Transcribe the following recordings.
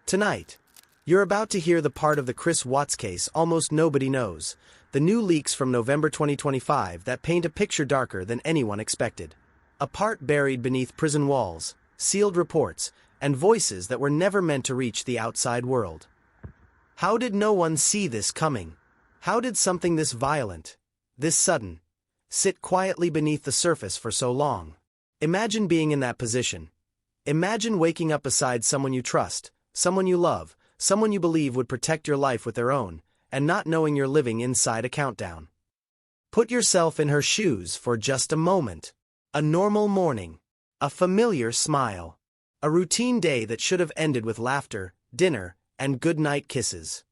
Tonight, you're about to hear the part of the Chris Watts case almost nobody knows, the new leaks from November 2025 that paint a picture darker than anyone expected. A part buried beneath prison walls, sealed reports, and voices that were never meant to reach the outside world. How did no one see this coming? How did something this violent, this sudden, sit quietly beneath the surface for so long? Imagine being in that position. Imagine waking up beside someone you trust, someone you love, someone you believe would protect your life with their own, and not knowing you're living inside a countdown. Put yourself in her shoes for just a moment. A normal morning. A familiar smile. A routine day that should have ended with laughter, dinner, and goodnight kisses.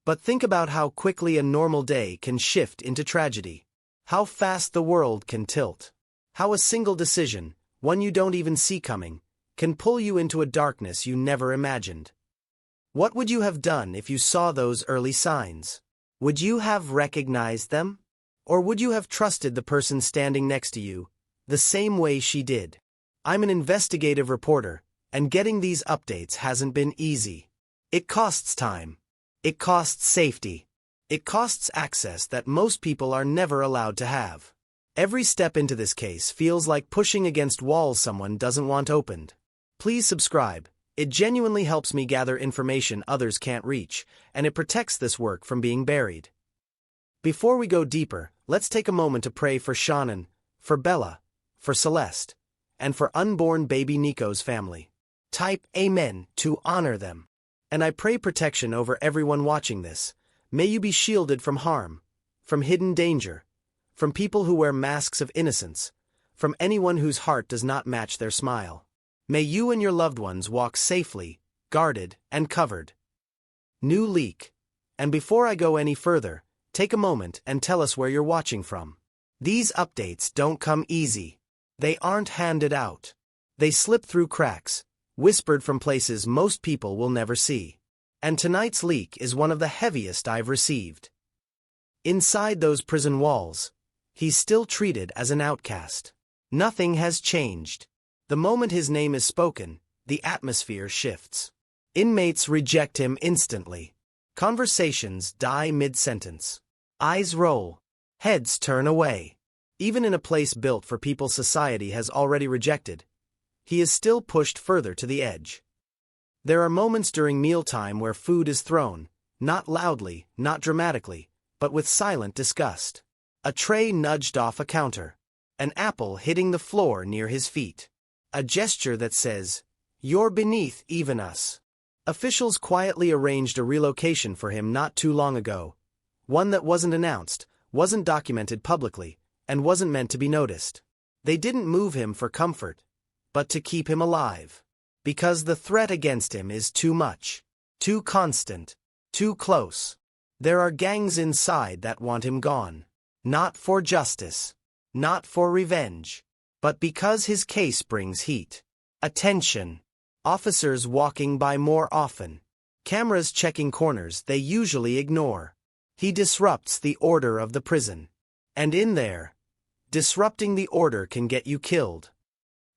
But think about how quickly a normal day can shift into tragedy. How fast the world can tilt. How a single decision, one you don't even see coming, can pull you into a darkness you never imagined. What would you have done if you saw those early signs? Would you have recognized them? Or would you have trusted the person standing next to you, the same way she did? I'm an investigative reporter, and getting these updates hasn't been easy. It costs time. It costs safety. It costs access that most people are never allowed to have. Every step into this case feels like pushing against walls someone doesn't want opened. Please subscribe. It genuinely helps me gather information others can't reach, and it protects this work from being buried. Before we go deeper, let's take a moment to pray for Shannon, for Bella, for Celeste, and for unborn baby Nico's family. Type Amen to honor them. And I pray protection over everyone watching this. May you be shielded from harm, from hidden danger, from people who wear masks of innocence, from anyone whose heart does not match their smile. May you and your loved ones walk safely, guarded, and covered. New leak. And before I go any further, take a moment and tell us where you're watching from. These updates don't come easy. They aren't handed out. They slip through cracks, whispered from places most people will never see. And tonight's leak is one of the heaviest I've received. Inside those prison walls, he's still treated as an outcast. Nothing has changed. The moment his name is spoken, the atmosphere shifts. Inmates reject him instantly. Conversations die mid-sentence. Eyes roll. Heads turn away. Even in a place built for people society has already rejected, he is still pushed further to the edge. There are moments during mealtime where food is thrown, not loudly, not dramatically, but with silent disgust. A tray nudged off a counter. An apple hitting the floor near his feet. A gesture that says, "You're beneath even us." Officials quietly arranged a relocation for him not too long ago. One that wasn't announced, wasn't documented publicly, and wasn't meant to be noticed. They didn't move him for comfort, but to keep him alive. Because the threat against him is too much, too constant, too close. There are gangs inside that want him gone. Not for justice, not for revenge, but because his case brings heat. Attention. Officers walking by more often. Cameras checking corners they usually ignore. He disrupts the order of the prison. And in there, disrupting the order can get you killed.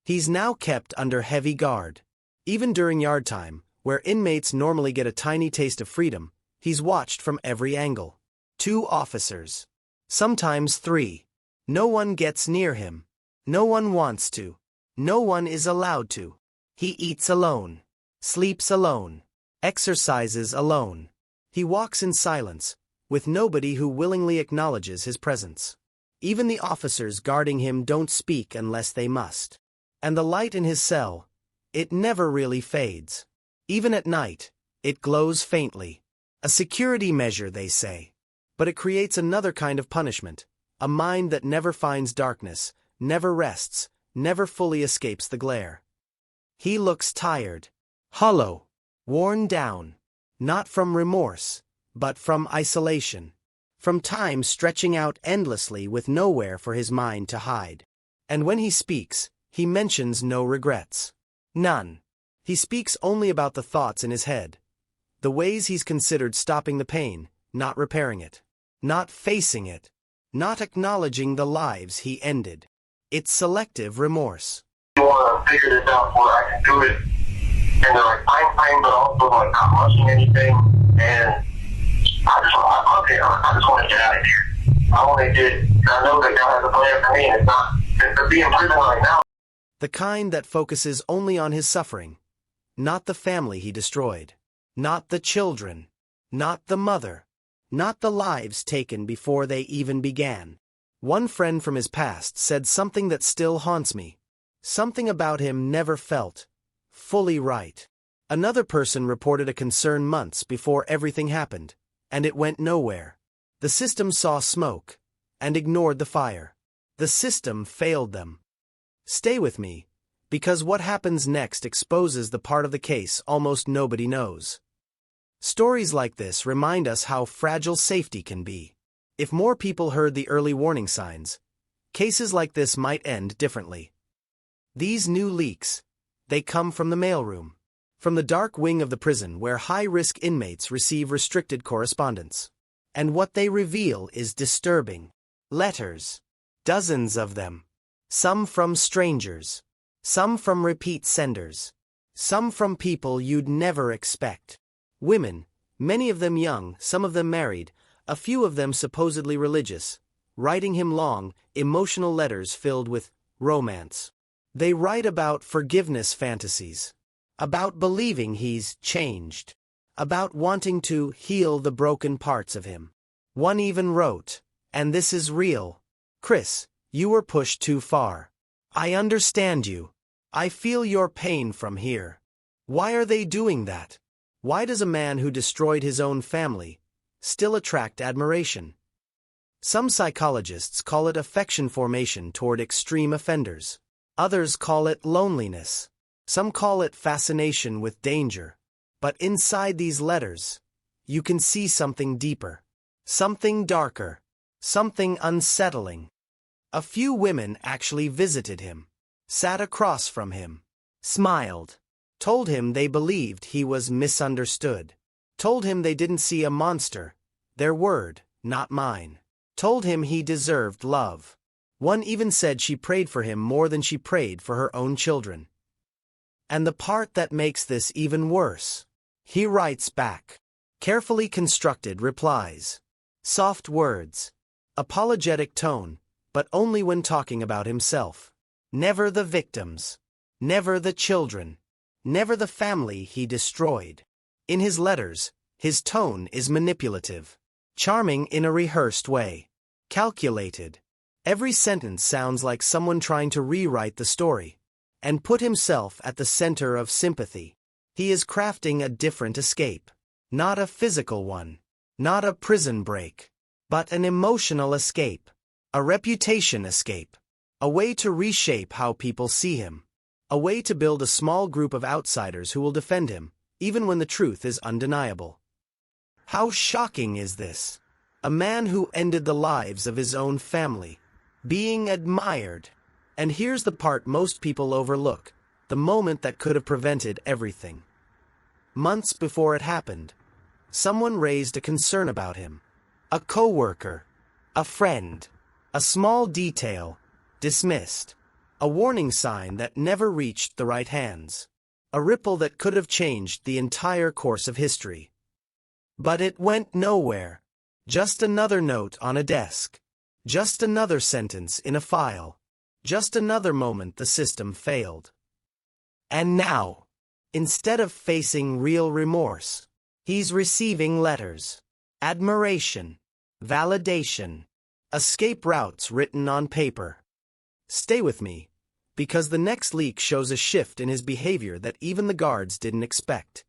He's now kept under heavy guard. Even during yard time, where inmates normally get a tiny taste of freedom, he's watched from every angle. 2 officers. Sometimes 3. No one gets near him. No one wants to. No one is allowed to. He eats alone. Sleeps alone. Exercises alone. He walks in silence, with nobody who willingly acknowledges his presence. Even the officers guarding him don't speak unless they must. And the light in his cell, it never really fades. Even at night, it glows faintly. A security measure, they say. But it creates another kind of punishment, a mind that never finds darkness, never rests, never fully escapes the glare. He looks tired, hollow, worn down, not from remorse, but from isolation, from time stretching out endlessly with nowhere for his mind to hide. And when he speaks, he mentions no regrets. None. He speaks only about the thoughts in his head, the ways he's considered stopping the pain, not repairing it, not facing it, not acknowledging the lives he ended. It's selective remorse. You want to figure this out before I can do it. and they're like fine, but also like not rushing anything. And I just want to get out of here. I know that God has a plan for me, and it's not to be in prison right now. The kind that focuses only on his suffering, not the family he destroyed, not the children, not the mother, not the lives taken before they even began. One friend from his past said something that still haunts me. Something about him never felt fully right. Another person reported a concern months before everything happened, and it went nowhere. The system saw smoke and ignored the fire. The system failed them. Stay with me, because what happens next exposes the part of the case almost nobody knows. Stories like this remind us how fragile safety can be. If more people heard the early warning signs, cases like this might end differently. These new leaks, they come from the mailroom, from the dark wing of the prison where high-risk inmates receive restricted correspondence. And what they reveal is disturbing. Letters. Dozens of them. Some from strangers. Some from repeat senders. Some from people you'd never expect. Women, many of them young, some of them married, a few of them supposedly religious, writing him long, emotional letters filled with romance. They write about forgiveness fantasies, about believing he's changed, about wanting to heal the broken parts of him. One even wrote, "And this is real. Chris, you were pushed too far. I understand you. I feel your pain from here." Why are they doing that? Why does a man who destroyed his own family still attract admiration? Some psychologists call it affection formation toward extreme offenders. Others call it loneliness. Some call it fascination with danger. But inside these letters, you can see something deeper, something darker, something unsettling. A few women actually visited him, sat across from him, smiled, told him they believed he was misunderstood, told him they didn't see a monster, their word, not mine, told him he deserved love. One even said she prayed for him more than she prayed for her own children. And the part that makes this even worse, he writes back. Carefully constructed replies. Soft words. Apologetic tone, but only when talking about himself. Never the victims. Never the children. Never the family he destroyed. In his letters, his tone is manipulative. Charming in a rehearsed way. Calculated. Every sentence sounds like someone trying to rewrite the story and put himself at the center of sympathy. He is crafting a different escape. Not a physical one. Not a prison break. But an emotional escape. A reputation escape. A way to reshape how people see him. A way to build a small group of outsiders who will defend him, even when the truth is undeniable. How shocking is this? A man who ended the lives of his own family, being admired. And here's the part most people overlook, the moment that could have prevented everything. Months before it happened, someone raised a concern about him. A coworker, a friend, a small detail, dismissed. A warning sign that never reached the right hands. A ripple that could have changed the entire course of history. But it went nowhere. Just another note on a desk. Just another sentence in a file. Just another moment the system failed. And now, instead of facing real remorse, he's receiving letters, admiration, validation, escape routes written on paper. Stay with me, because the next leak shows a shift in his behavior that even the guards didn't expect.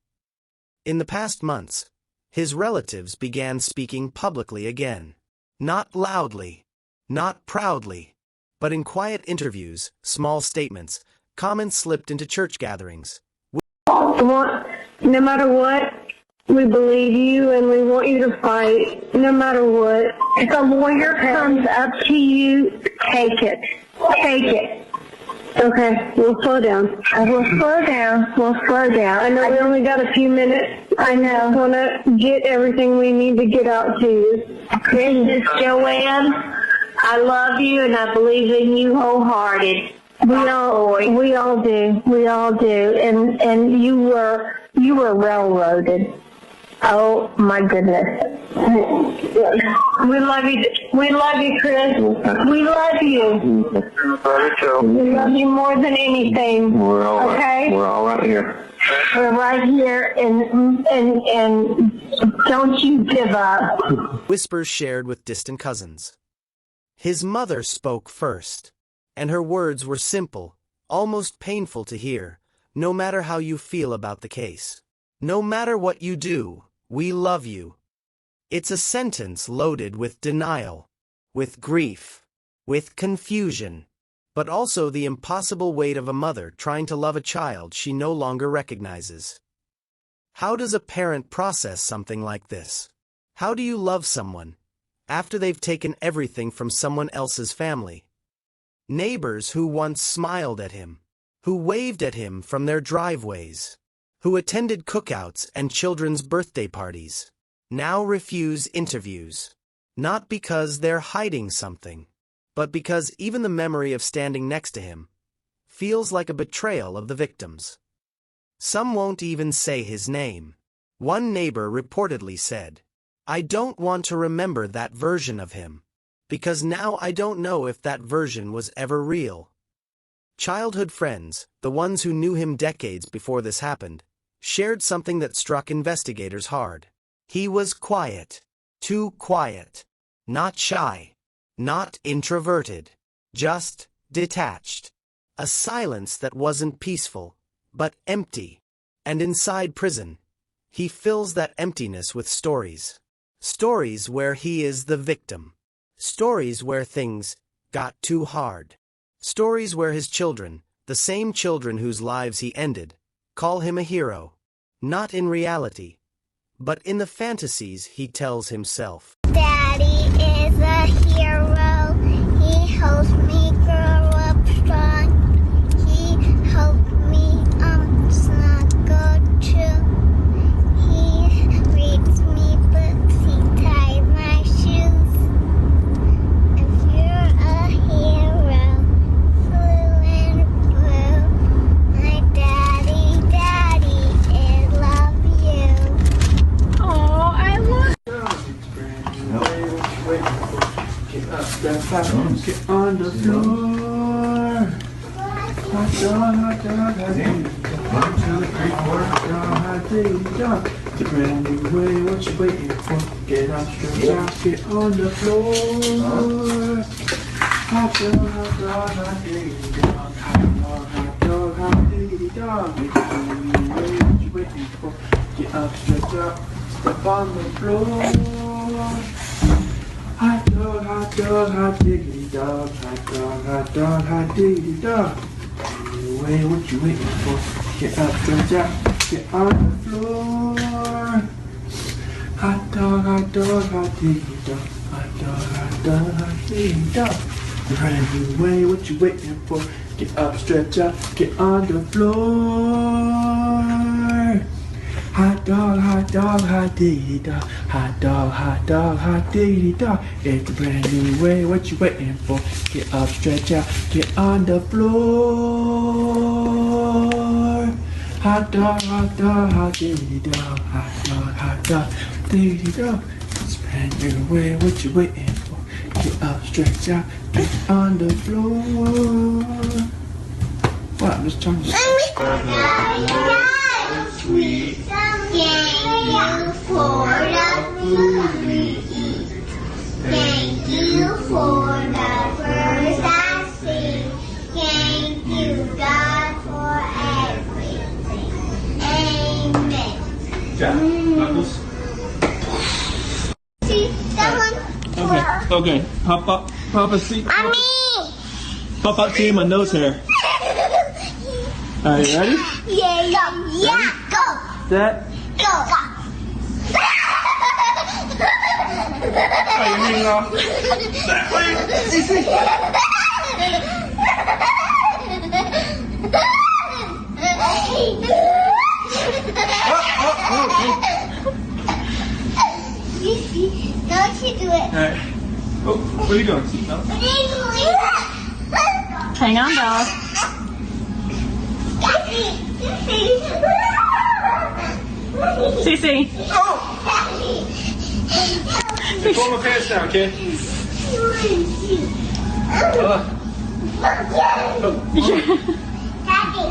In the past months, his relatives began speaking publicly again. Not loudly, not proudly, but in quiet interviews, small statements, comments slipped into church gatherings. No matter what, we believe you and we want you to fight, no matter what. If a lawyer comes up to you, take it. Take it. Okay, we'll slow down. We'll slow down. We'll slow down. I know we only got a few minutes. I know. I want to get everything we need to get out to you. This is Joanne. I love you and I believe in you wholehearted. We all do. And you were railroaded. Oh my goodness. We love you. We love you, Chris. We love you. We love you more than anything. We're all okay? We're all right here. We're right here, and don't you give up. Whispers shared with distant cousins. His mother spoke first, and her words were simple, almost painful to hear. No matter how you feel about the case, no matter what you do, we love you. It's a sentence loaded with denial, with grief, with confusion, but also the impossible weight of a mother trying to love a child she no longer recognizes. How does a parent process something like this? How do you love someone after they've taken everything from someone else's family? Neighbors who once smiled at him, who waved at him from their driveways, who attended cookouts and children's birthday parties, now refuse interviews, not because they're hiding something, but because even the memory of standing next to him feels like a betrayal of the victims. Some won't even say his name. One neighbor reportedly said, "I don't want to remember that version of him, because now I don't know if that version was ever real." Childhood friends, the ones who knew him decades before this happened, shared something that struck investigators hard. He was quiet, too quiet, not shy, not introverted, just detached. A silence that wasn't peaceful, but empty. And inside prison, he fills that emptiness with stories. Stories where he is the victim. Stories where things got too hard. Stories where his children, the same children whose lives he ended, call him a hero. Not in reality, but in the fantasies he tells himself. Daddy is a hero. He helps me grow up strong. He helped me snuggle too. He reads me books. He ties my shoes. If you're a hero, blue and blue, my daddy, I love you. Oh, I love. Get up, get on the floor. Hot dog, hot dog, hot dog. 1, 2, 3, 4, hot dog, hot dog. It's a brand new way, what you waiting for? Get up, stretch out, get on the floor. Hot dog, hot dog, hot diggity dog. Hot dog, hot dog, hot diggity dog. It's a brand new way, what you waiting for? Get up, stretch out, step on the floor. Hot dog, hot diggity dog. Hot dog, hot diggity dog. Anyway, what you waiting for? Get up, stretch out, get on the floor. Hot dog, hot diggity dog. Hot dog, hot diggity dog. Brand new way, what you waiting for? Get up, stretch out, get on the floor. Hot dog, hot diggity dog. Hot dog, diggity dog. It's a brand new way, what you waiting for? Get up, stretch out, get on the floor. Hot dog, diggity dog. Hot dog, diggity dog. It's a brand new way, what you waiting for? Get up, stretch out, get on the floor. What? I'm just trying to Sweet. Thank you for the food we eat. Thank you for the birds I see. Thank you, God, for everything. Amen. See, that one. Okay. Papa, see. Mommy! Papa, see my nose hair. Are you ready? Yeah, go. Set. Go. Are you hanging off? That way. Easy. Don't you do it. All right. Oh, where are you going? Seatbelt. Hang on, Bella. Cece. Pull my pants down, kid. You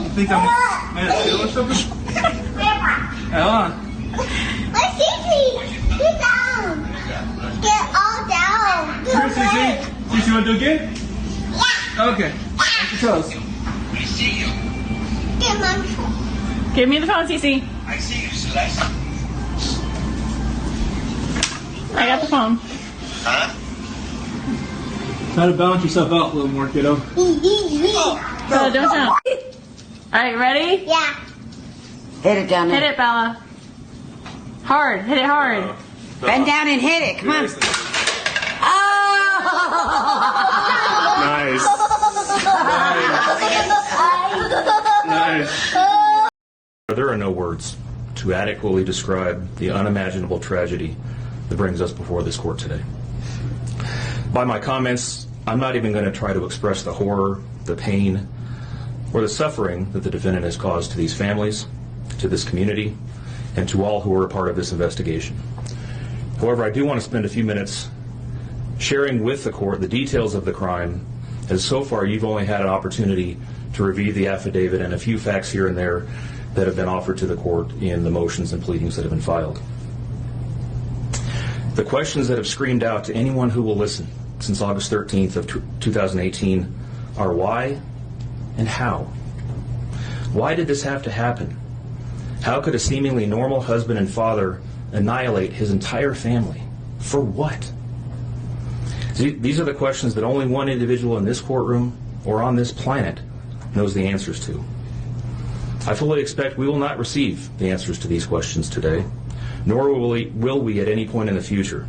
think I'm made of steel or something? Ella. Let's see. Get down. Get all down. Here, Cece. Cece, you want to do it again? Yeah. Okay. Watch your toes. Get my phone. Give me the phone, Cece. I see you, Celeste. I got the phone. Huh? Try to balance yourself out a little more, kiddo. Bella, don't jump. Alright, ready? Yeah. Hit it down there. Hit it, Bella. Hard. Hit it hard. Bend down and hit it. Come on. Oh! Nice. Nice. There are no words to adequately describe the unimaginable tragedy that brings us before this court today. By my comments, I'm not even going to try to express the horror, the pain, or the suffering that the defendant has caused to these families, to this community, and to all who are a part of this investigation. However, I do want to spend a few minutes sharing with the court the details of the crime, as so far you've only had an opportunity to review the affidavit and a few facts here and there that have been offered to the court in the motions and pleadings that have been filed. The questions that have screamed out to anyone who will listen since August 13th of 2018 are why and how. Why did this have to happen? How could a seemingly normal husband and father annihilate his entire family? For what? These are the questions that only one individual in this courtroom or on this planet knows the answers to. I fully expect we will not receive the answers to these questions today, nor will we at any point in the future.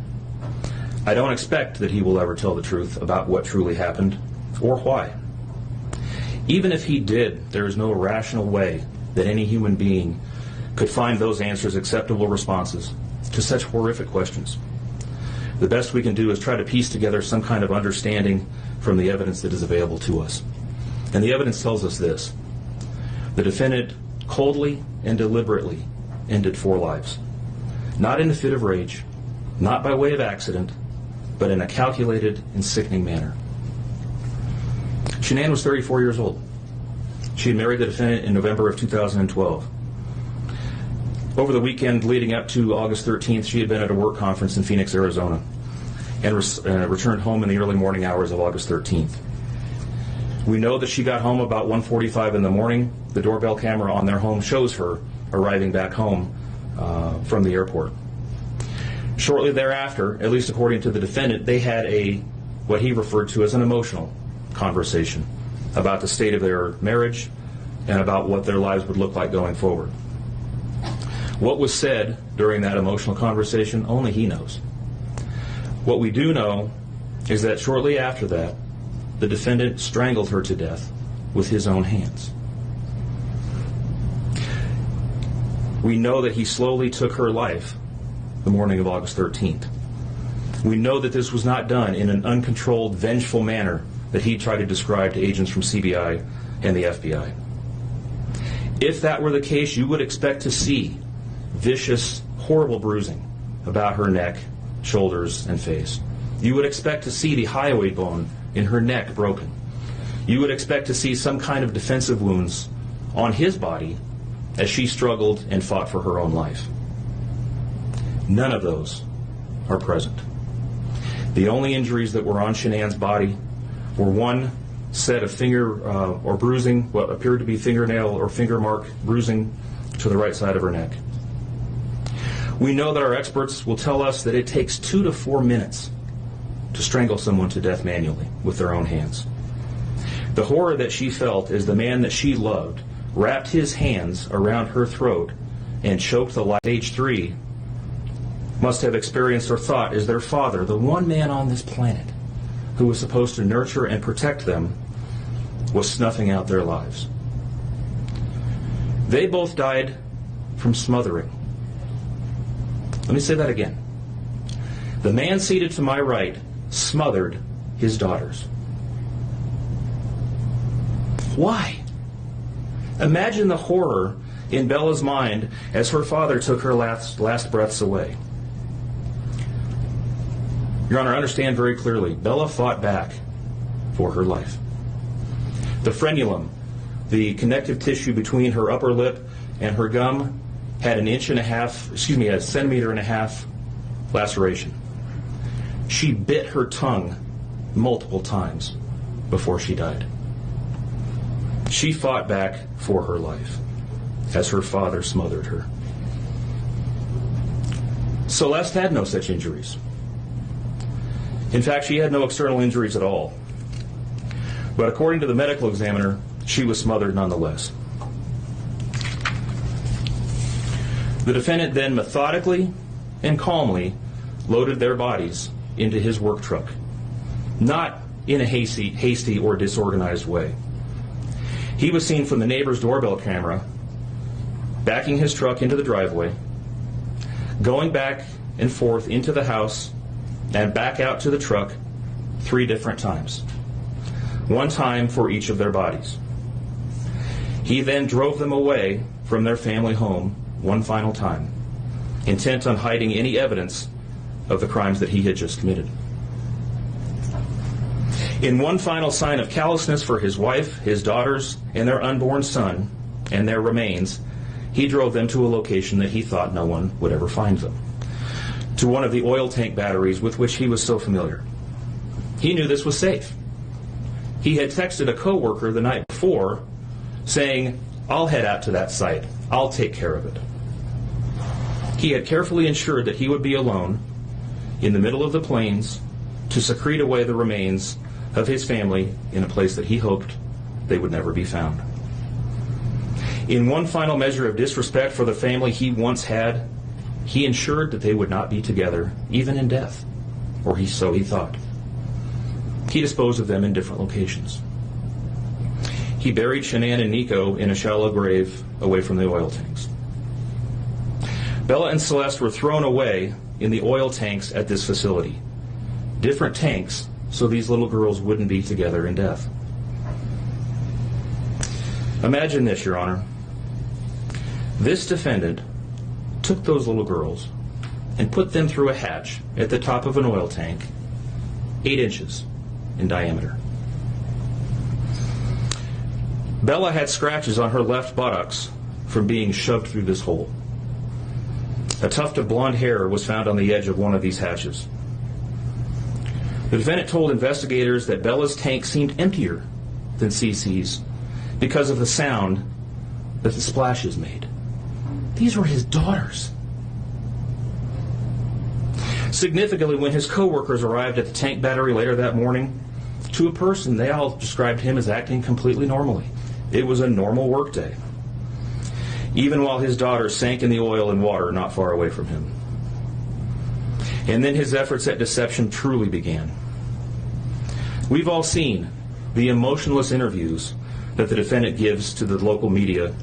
I don't expect that he will ever tell the truth about what truly happened or why. Even if he did, there is no rational way that any human being could find those answers acceptable responses to such horrific questions. The best we can do is try to piece together some kind of understanding from the evidence that is available to us. And the evidence tells us this. The defendant coldly and deliberately ended 4 lives. Not in a fit of rage, not by way of accident, but in a calculated and sickening manner. Shanann was 34 years old. She had married the defendant in November of 2012. Over the weekend leading up to August 13th, she had been at a work conference in Phoenix, Arizona, and returned home in the early morning hours of August 13th. We know that she got home about 1:45 in the morning. The doorbell camera on their home shows her arriving back home from the airport. Shortly thereafter, at least according to the defendant, they had what he referred to as an emotional conversation about the state of their marriage and about what their lives would look like going forward. What was said during that emotional conversation, only he knows. What we do know is that shortly after that, the defendant strangled her to death with his own hands. We know that he slowly took her life the morning of August 13th. We know that this was not done in an uncontrolled, vengeful manner that he tried to describe to agents from CBI and the FBI. If that were the case, you would expect to see vicious, horrible bruising about her neck, shoulders, and face. You would expect to see the hyoid bone in her neck broken. You would expect to see some kind of defensive wounds on his body as she struggled and fought for her own life. None of those are present. The only injuries that were on Shanann's body were one set of finger or bruising, what appeared to be fingernail or finger mark bruising to the right side of her neck. We know that our experts will tell us that it takes 2 to 4 minutes to strangle someone to death manually with their own hands. The horror that she felt as the man that she loved wrapped his hands around her throat and choked the life. Age 3 must have experienced or thought as their father, the one man on this planet who was supposed to nurture and protect them, was snuffing out their lives. They both died from smothering. Let me say that again. The man seated to my right smothered his daughters. Why? Imagine the horror in Bella's mind as her father took her last breaths away. Your Honor, understand very clearly, Bella fought back for her life. The frenulum, the connective tissue between her upper lip and her gum, had a centimeter and a half laceration. She bit her tongue multiple times before she died. She fought back for her life as her father smothered her. Celeste had no such injuries. In fact, she had no external injuries at all. But according to the medical examiner, she was smothered nonetheless. The defendant then methodically and calmly loaded their bodies into his work truck, not in a hasty or disorganized way. He was seen from the neighbor's doorbell camera backing his truck into the driveway, going back and forth into the house and back out to the truck 3 different times, 1 time for each of their bodies. He then drove them away from their family home 1 final time, intent on hiding any evidence of the crimes that he had just committed. In one final sign of callousness for his wife, his daughters, and their unborn son, and their remains, he drove them to a location that he thought no one would ever find them, to one of the oil tank batteries with which he was so familiar. He knew this was safe. He had texted a coworker the night before saying, "I'll head out to that site. I'll take care of it." He had carefully ensured that he would be alone in the middle of the plains to secrete away the remains of his family in a place that he hoped they would never be found. In one final measure of disrespect for the family he once had, he ensured that they would not be together, even in death, or so he thought. He disposed of them in different locations. He buried Shanann and Nico in a shallow grave away from the oil tanks. Bella and Celeste were thrown away in the oil tanks at this facility. Different tanks, so these little girls wouldn't be together in death. Imagine this, Your Honor. This defendant took those little girls and put them through a hatch at the top of an oil tank, 8 inches in diameter. Bella had scratches on her left buttocks from being shoved through this hole. A tuft of blonde hair was found on the edge of one of these hatches. The defendant told investigators that Bella's tank seemed emptier than CC's because of the sound that the splashes made. These were his daughters. Significantly, when his co-workers arrived at the tank battery later that morning, to a person, they all described him as acting completely normally. It was a normal work day, even while his daughters sank in the oil and water not far away from him. And then his efforts at deception truly began. We've all seen the emotionless interviews that the defendant gives to the local media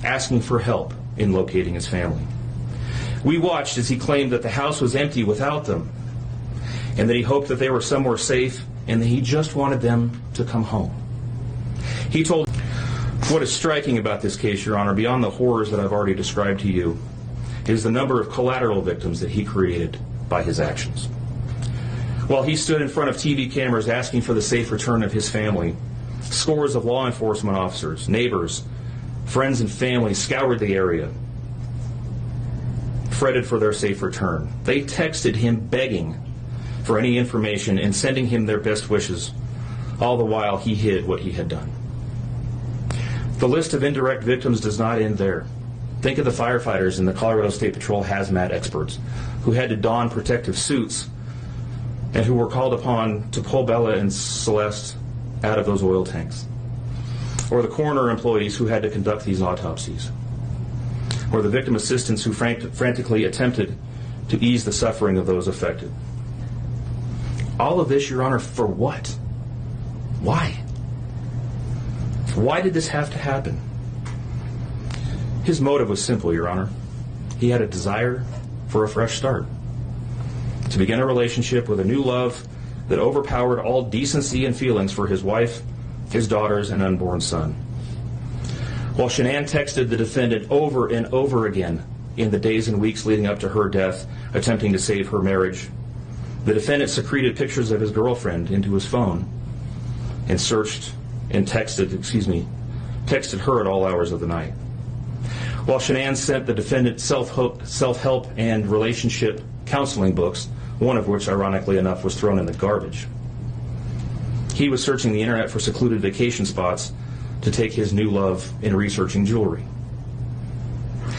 asking for help in locating his family. We watched as he claimed that the house was empty without them, and that he hoped that they were somewhere safe, and that he just wanted them to come home. He told, what is striking about this case, Your Honor, beyond the horrors that I've already described to you, is the number of collateral victims that he created by his actions. While he stood in front of TV cameras asking for the safe return of his family, scores of law enforcement officers, neighbors, friends and family scoured the area, fretted for their safe return. They texted him begging for any information and sending him their best wishes, all the while he hid what he had done. The list of indirect victims does not end there. Think of the firefighters and the Colorado State Patrol hazmat experts who had to don protective suits and who were called upon to pull Bella and Celeste out of those oil tanks. Or the coroner employees who had to conduct these autopsies. Or the victim assistants who frantically attempted to ease the suffering of those affected. All of this, Your Honor, for what? Why? Why did this have to happen? His motive was simple, Your Honor. He had a desire for a fresh start, to begin a relationship with a new love that overpowered all decency and feelings for his wife his daughters, and unborn son. While Shanann texted the defendant over and over again in the days and weeks leading up to her death, attempting to save her marriage, the defendant secreted pictures of his girlfriend into his phone and texted her at all hours of the night. While Shanann sent the defendant self-help and relationship counseling books, one of which, ironically enough, was thrown in the garbage, he was searching the internet for secluded vacation spots to take his new love in researching jewelry.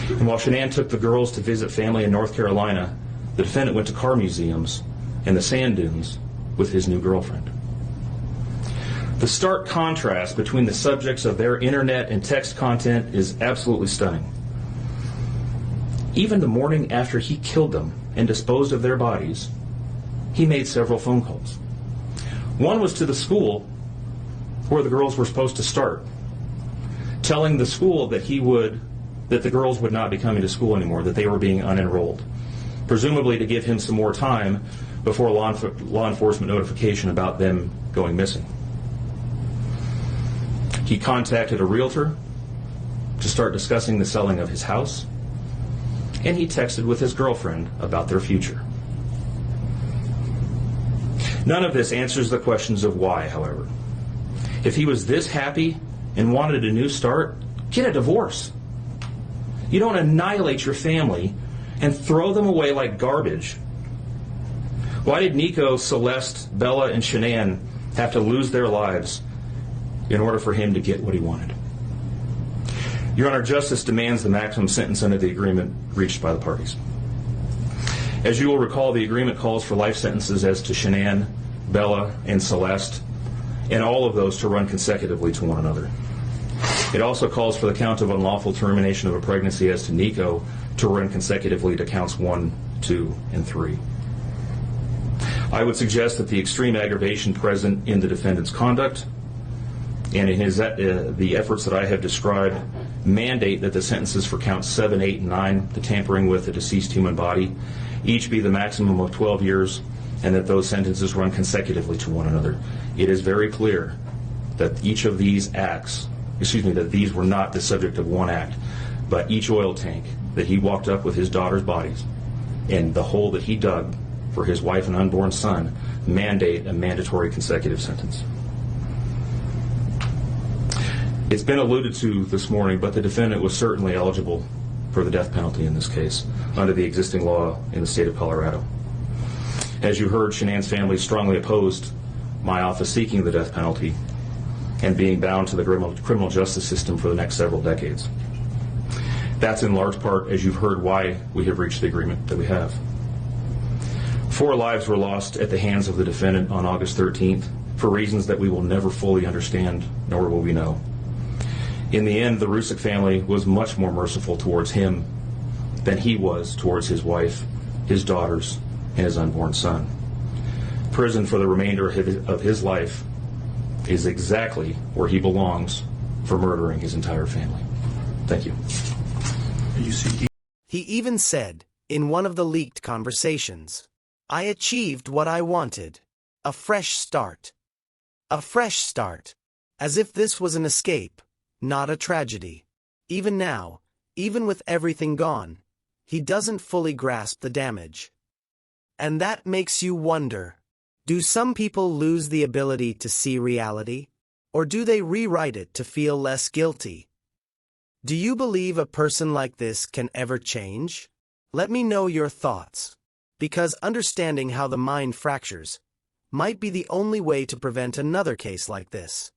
And while Shanann took the girls to visit family in North Carolina, the defendant went to car museums and the sand dunes with his new girlfriend. The stark contrast between the subjects of their internet and text content is absolutely stunning. Even the morning after he killed them and disposed of their bodies, he made several phone calls. One was to the school where the girls were supposed to start, telling the school that the girls would not be coming to school anymore, that they were being unenrolled, presumably to give him some more time before law enforcement notification about them going missing. He contacted a realtor to start discussing the selling of his house, and he texted with his girlfriend about their future. None of this answers the questions of why, however. If he was this happy and wanted a new start, get a divorce. You don't annihilate your family and throw them away like garbage. Why did Nico, Celeste, Bella, and Shanann have to lose their lives in order for him to get what he wanted? Your Honor, justice demands the maximum sentence under the agreement reached by the parties. As you will recall, the agreement calls for life sentences as to Shanann, Bella, and Celeste, and all of those to run consecutively to one another. It also calls for the count of unlawful termination of a pregnancy as to Nico to run consecutively to counts 1, 2, and 3. I would suggest that the extreme aggravation present in the defendant's conduct and in the efforts that I have described mandate that the sentences for counts 7, 8, and 9, the tampering with a deceased human body, each be the maximum of 12 years, and that those sentences run consecutively to one another. It is very clear that each of these acts, that these were not the subject of one act, but each oil tank that he walked up with his daughter's bodies and the hole that he dug for his wife and unborn son mandate a mandatory consecutive sentence. It's been alluded to this morning, but the defendant was certainly eligible for the death penalty in this case under the existing law in the state of Colorado. As you heard, Shanann's family strongly opposed my office seeking the death penalty and being bound to the criminal justice system for the next several decades. That's in large part, as you've heard, why we have reached the agreement that we have. 4 lives were lost at the hands of the defendant on August 13th for reasons that we will never fully understand, nor will we know. In the end, the Rusick family was much more merciful towards him than he was towards his wife, his daughters, and his unborn son. Prison for the remainder of his life is exactly where he belongs for murdering his entire family. Thank you. He even said, in one of the leaked conversations, "I achieved what I wanted. A fresh start. A fresh start." As if this was an escape, not a tragedy. Even now, even with everything gone, he doesn't fully grasp the damage. And that makes you wonder, do some people lose the ability to see reality? Or do they rewrite it to feel less guilty? Do you believe a person like this can ever change? Let me know your thoughts. Because understanding how the mind fractures might be the only way to prevent another case like this.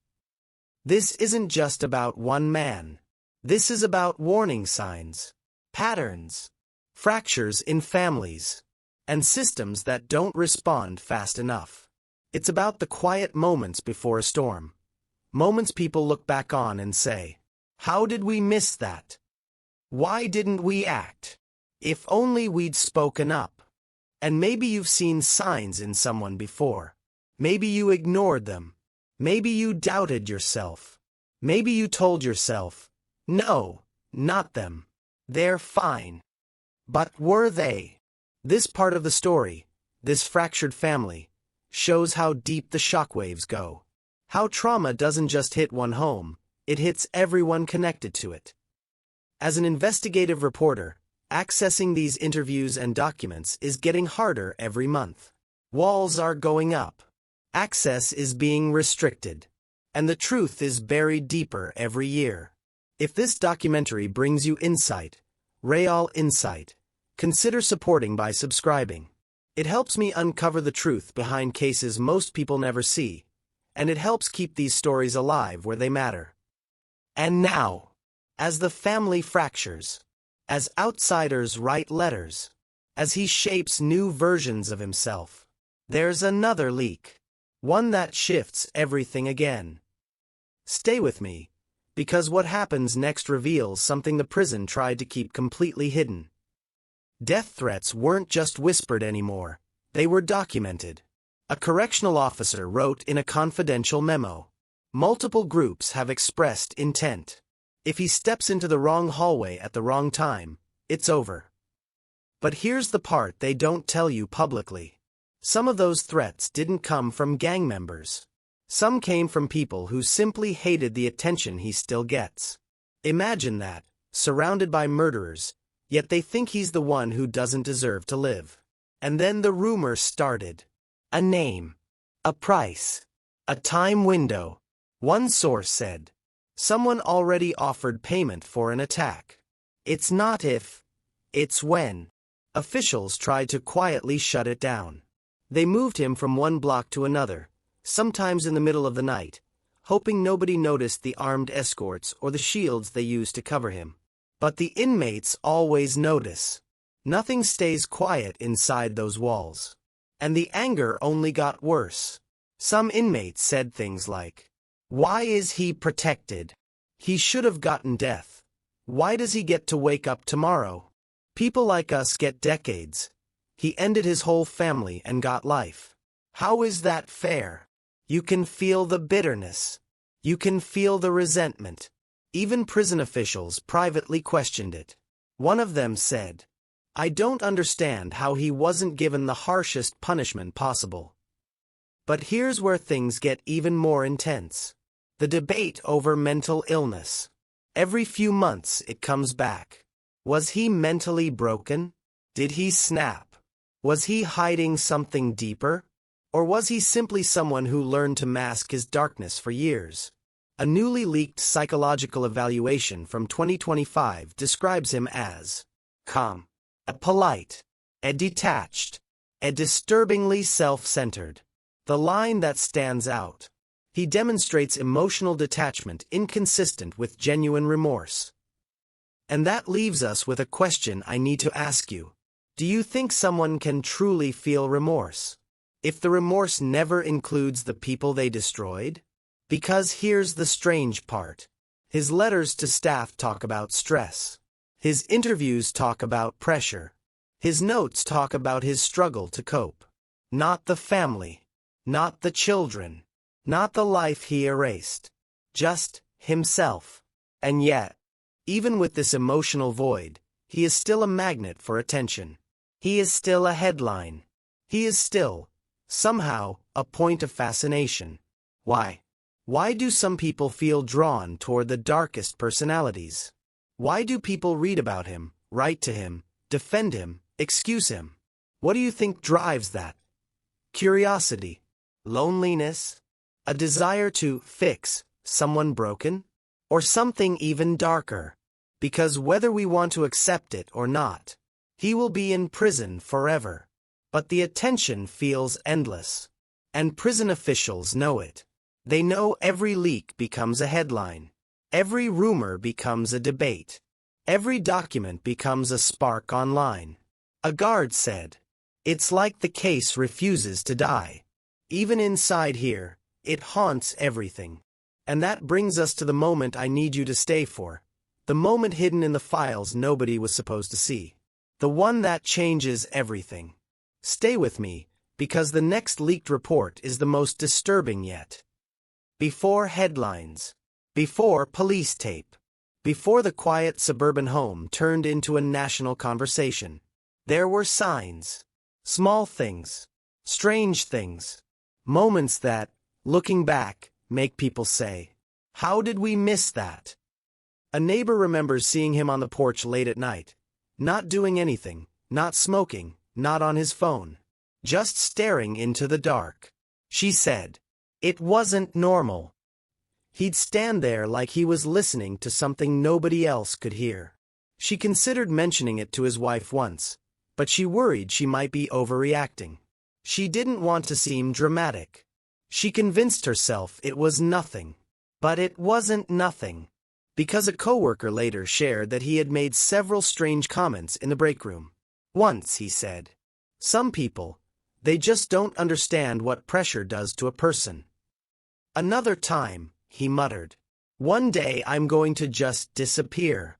This isn't just about one man. This is about warning signs, patterns, fractures in families, and systems that don't respond fast enough. It's about the quiet moments before a storm. Moments people look back on and say, "How did we miss that? Why didn't we act? If only we'd spoken up." And maybe you've seen signs in someone before. Maybe you ignored them. Maybe you doubted yourself. Maybe you told yourself, "No, not them. They're fine." But were they? This part of the story, this fractured family, shows how deep the shockwaves go. How trauma doesn't just hit one home, it hits everyone connected to it. As an investigative reporter, accessing these interviews and documents is getting harder every month. Walls are going up. Access is being restricted. And the truth is buried deeper every year. If this documentary brings you insight, real insight, consider supporting by subscribing. It helps me uncover the truth behind cases most people never see, and it helps keep these stories alive where they matter. And now, as the family fractures, as outsiders write letters, as he shapes new versions of himself, there's another leak, one that shifts everything again. Stay with me, because what happens next reveals something the prison tried to keep completely hidden. Death threats weren't just whispered anymore, they were documented. A correctional officer wrote in a confidential memo. Multiple groups have expressed intent. If he steps into the wrong hallway at the wrong time, it's over. But here's the part they don't tell you publicly. Some of those threats didn't come from gang members. Some came from people who simply hated the attention he still gets. Imagine that, surrounded by murderers, yet they think he's the one who doesn't deserve to live. And then the rumor started. A name. A price. A time window. One source said, someone already offered payment for an attack. It's not if, it's when. Officials tried to quietly shut it down. They moved him from one block to another, sometimes in the middle of the night, hoping nobody noticed the armed escorts or the shields they used to cover him. But the inmates always notice. Nothing stays quiet inside those walls. And the anger only got worse. Some inmates said things like, "Why is he protected? He should have gotten death. Why does he get to wake up tomorrow? People like us get decades. He ended his whole family and got life. How is that fair?" You can feel the bitterness. You can feel the resentment. Even prison officials privately questioned it. One of them said, "I don't understand how he wasn't given the harshest punishment possible." But here's where things get even more intense. The debate over mental illness. Every few months it comes back. Was he mentally broken? Did he snap? Was he hiding something deeper? Or was he simply someone who learned to mask his darkness for years? A newly leaked psychological evaluation from 2025 describes him as calm, polite, detached, disturbingly self-centered. The line that stands out. He demonstrates emotional detachment inconsistent with genuine remorse. And that leaves us with a question I need to ask you. Do you think someone can truly feel remorse if the remorse never includes the people they destroyed? Because here's the strange part. His letters to staff talk about stress. His interviews talk about pressure. His notes talk about his struggle to cope. Not the family. Not the children. Not the life he erased. Just himself. And yet, even with this emotional void, he is still a magnet for attention. He is still a headline. He is still, somehow, a point of fascination. Why? Why do some people feel drawn toward the darkest personalities? Why do people read about him, write to him, defend him, excuse him? What do you think drives that? Curiosity? Loneliness? A desire to fix someone broken? Or something even darker? Because whether we want to accept it or not, he will be in prison forever. But the attention feels endless. And prison officials know it. They know every leak becomes a headline. Every rumor becomes a debate. Every document becomes a spark online. A guard said, "It's like the case refuses to die. Even inside here, it haunts everything." And that brings us to the moment I need you to stay for. The moment hidden in the files nobody was supposed to see. The one that changes everything. Stay with me, because the next leaked report is the most disturbing yet. Before headlines. Before police tape. Before the quiet suburban home turned into a national conversation. There were signs. Small things. Strange things. Moments that, looking back, make people say. How did we miss that? A neighbor remembers seeing him on the porch late at night. Not doing anything, not smoking, not on his phone. Just staring into the dark. She said, it wasn't normal. He'd stand there like he was listening to something nobody else could hear. She considered mentioning it to his wife once, but she worried she might be overreacting. She didn't want to seem dramatic. She convinced herself it was nothing. But it wasn't nothing. Because a coworker later shared that he had made several strange comments in the break room. Once he said, some people, they just don't understand what pressure does to a person. Another time, he muttered, one day I'm going to just disappear.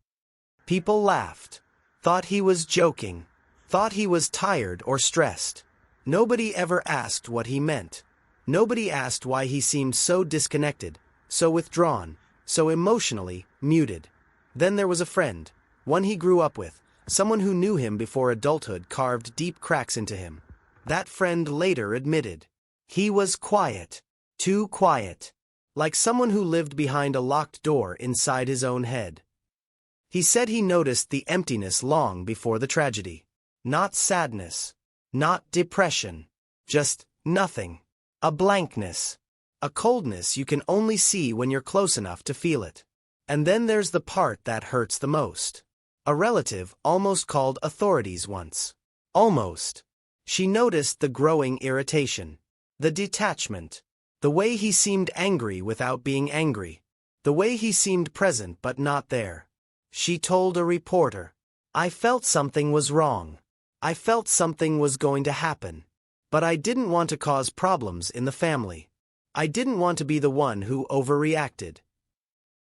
People laughed, thought he was joking, thought he was tired or stressed. Nobody ever asked what he meant. Nobody asked why he seemed so disconnected, so withdrawn, so emotionally muted. Then there was a friend, one he grew up with, someone who knew him before adulthood carved deep cracks into him. That friend later admitted, he was quiet, too quiet, like someone who lived behind a locked door inside his own head. He said he noticed the emptiness long before the tragedy. Not sadness, not depression, just nothing. A blankness. A coldness you can only see when you're close enough to feel it. And then there's the part that hurts the most. A relative almost called authorities once. Almost. She noticed the growing irritation, the detachment, the way he seemed angry without being angry, the way he seemed present but not there. She told a reporter, I felt something was wrong. I felt something was going to happen. But I didn't want to cause problems in the family. I didn't want to be the one who overreacted.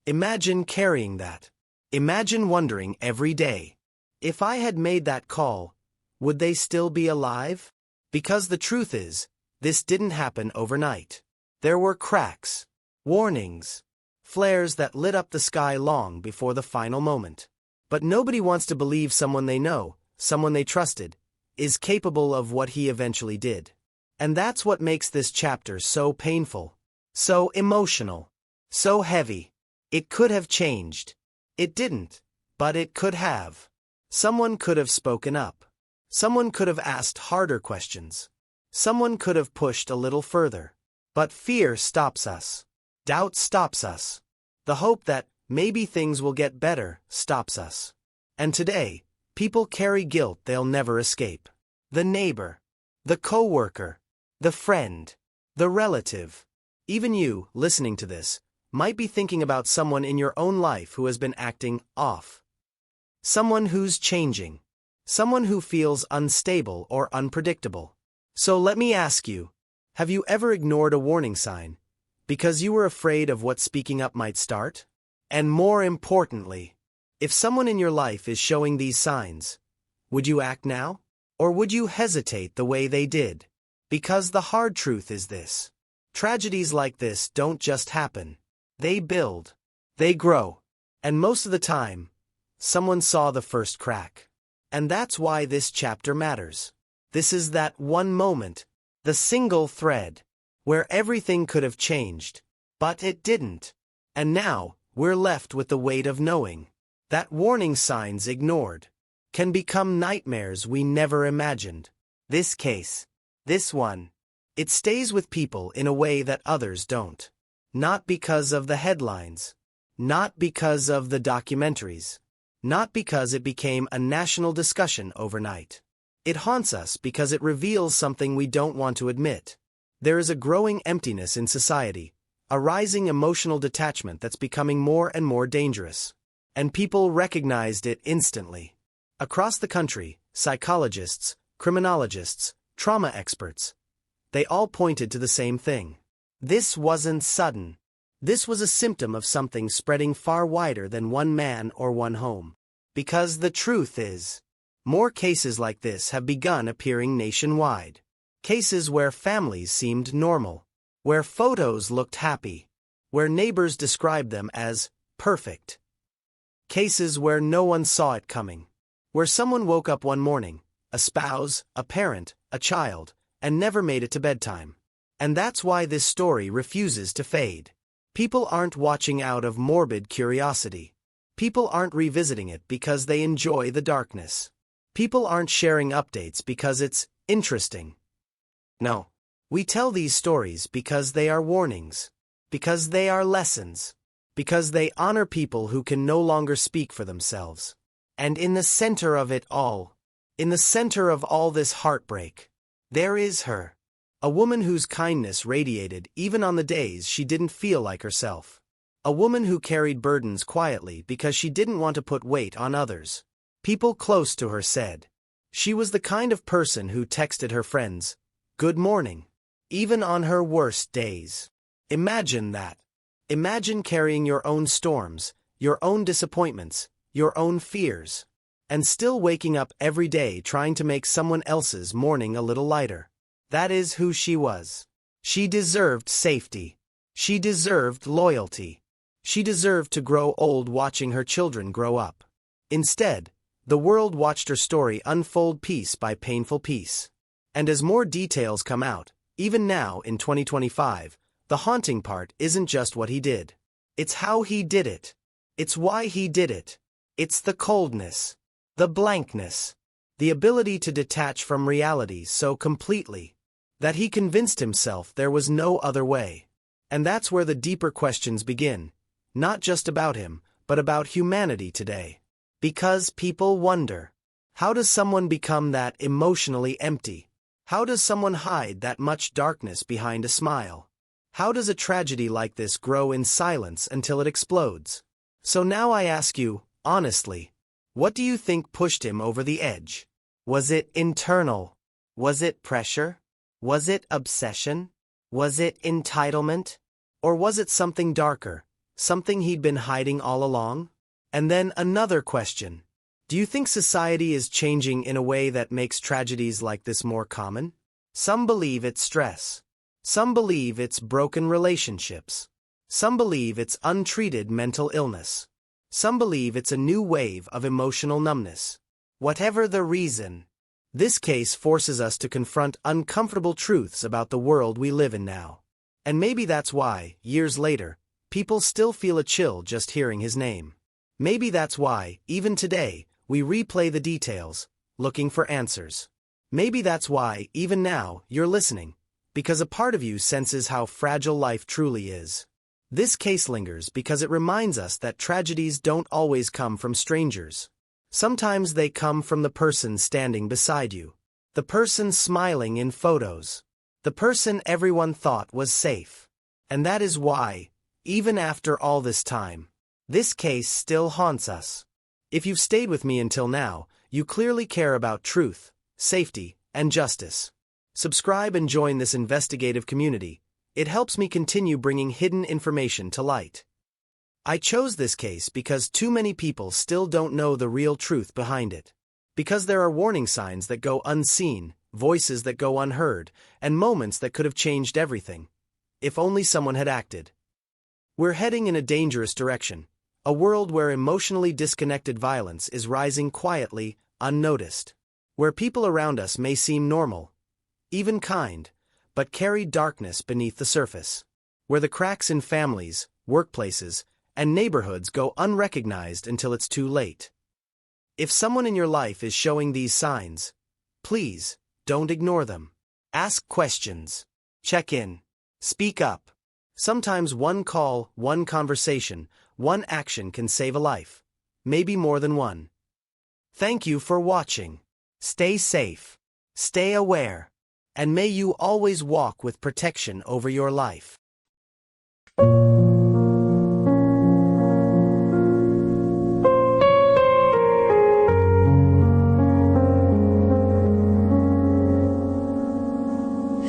Imagine carrying that. Imagine wondering every day, if I had made that call, would they still be alive? Because the truth is, this didn't happen overnight. There were cracks, warnings, flares that lit up the sky long before the final moment. But nobody wants to believe someone they know, someone they trusted, is capable of what he eventually did. And that's what makes this chapter so painful, so emotional, so heavy. It could have changed. It didn't, but it could have. Someone could have spoken up. Someone could have asked harder questions. Someone could have pushed a little further. But fear stops us. Doubt stops us. The hope that maybe things will get better stops us. And today, people carry guilt they'll never escape. The neighbor, the coworker, the friend, the relative. Even you, listening to this, might be thinking about someone in your own life who has been acting off. Someone who's changing. Someone who feels unstable or unpredictable. So let me ask you, have you ever ignored a warning sign because you were afraid of what speaking up might start? And more importantly, if someone in your life is showing these signs, would you act now? Or would you hesitate the way they did? Because the hard truth is this. Tragedies like this don't just happen. They build. They grow. And most of the time, someone saw the first crack. And that's why this chapter matters. This is that one moment, the single thread, where everything could have changed. But it didn't. And now, we're left with the weight of knowing that warning signs ignored can become nightmares we never imagined. This case, this one, it stays with people in a way that others don't. Not because of the headlines. Not because of the documentaries. Not because it became a national discussion overnight. It haunts us because it reveals something we don't want to admit. There is a growing emptiness in society, a rising emotional detachment that's becoming more and more dangerous. And people recognized it instantly. Across the country, psychologists, criminologists, trauma experts, they all pointed to the same thing. This wasn't sudden. This was a symptom of something spreading far wider than one man or one home. Because the truth is, more cases like this have begun appearing nationwide. Cases where families seemed normal, where photos looked happy, where neighbors described them as perfect. Cases where no one saw it coming, where someone woke up one morning, a spouse, a parent, a child, and never made it to bedtime. And that's why this story refuses to fade. People aren't watching out of morbid curiosity. People aren't revisiting it because they enjoy the darkness. People aren't sharing updates because it's interesting. No. We tell these stories because they are warnings. Because they are lessons. Because they honor people who can no longer speak for themselves. And in the center of it all, in the center of all this heartbreak, there is her. A woman whose kindness radiated even on the days she didn't feel like herself. A woman who carried burdens quietly because she didn't want to put weight on others. People close to her said. She was the kind of person who texted her friends, "Good morning," even on her worst days. Imagine that. Imagine carrying your own storms, your own disappointments, your own fears, and still waking up every day trying to make someone else's morning a little lighter. That is who she was. She deserved safety. She deserved loyalty. She deserved to grow old watching her children grow up. Instead, the world watched her story unfold piece by painful piece. And as more details come out, even now in 2025, the haunting part isn't just what he did. It's how he did it. It's why he did it. It's the coldness, the blankness, the ability to detach from reality so completely that he convinced himself there was no other way. And that's where the deeper questions begin, not just about him, but about humanity today. Because people wonder, how does someone become that emotionally empty? How does someone hide that much darkness behind a smile? How does a tragedy like this grow in silence until it explodes? So now I ask you, honestly, what do you think pushed him over the edge? Was it internal? Was it pressure? Was it obsession? Was it entitlement? Or was it something darker, something he'd been hiding all along? And then another question. Do you think society is changing in a way that makes tragedies like this more common? Some believe it's stress. Some believe it's broken relationships. Some believe it's untreated mental illness. Some believe it's a new wave of emotional numbness. Whatever the reason, this case forces us to confront uncomfortable truths about the world we live in now. And maybe that's why, years later, people still feel a chill just hearing his name. Maybe that's why, even today, we replay the details, looking for answers. Maybe that's why, even now, you're listening, because a part of you senses how fragile life truly is. This case lingers because it reminds us that tragedies don't always come from strangers. Sometimes they come from the person standing beside you. The person smiling in photos. The person everyone thought was safe. And that is why, even after all this time, this case still haunts us. If you've stayed with me until now, you clearly care about truth, safety, and justice. Subscribe and join this investigative community. It helps me continue bringing hidden information to light. I chose this case because too many people still don't know the real truth behind it. Because there are warning signs that go unseen, voices that go unheard, and moments that could have changed everything. If only someone had acted. We're heading in a dangerous direction, a world where emotionally disconnected violence is rising quietly, unnoticed. Where people around us may seem normal, even kind, but carry darkness beneath the surface. Where the cracks in families, workplaces, and neighborhoods go unrecognized until it's too late. If someone in your life is showing these signs, please, don't ignore them. Ask questions. Check in. Speak up. Sometimes one call, one conversation, one action can save a life. Maybe more than one. Thank you for watching. Stay safe. Stay aware. And may you always walk with protection over your life.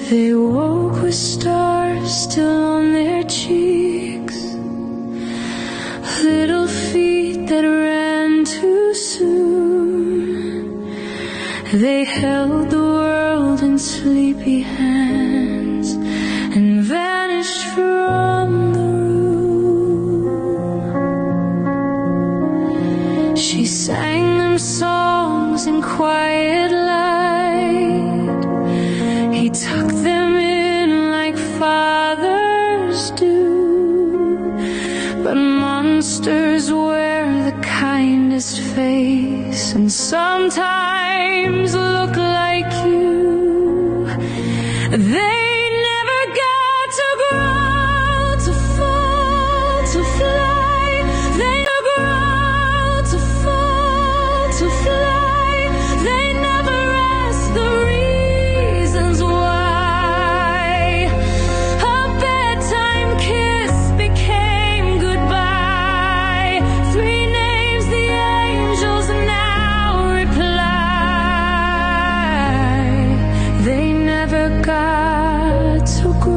They woke with stars still on their cheeks, little feet that ran too soon. They held the world in sleepy hands and vanished from the room. She sang them songs in quiet light. He took them in like but monsters wear the kindest face, and sometimes look like you. They never got to grow, to fall, to fly. They never grow, to fall, to fly. They never ask the reasons why. A bedtime kiss became goodbye. 3 names the angels now reply. They never got to grow.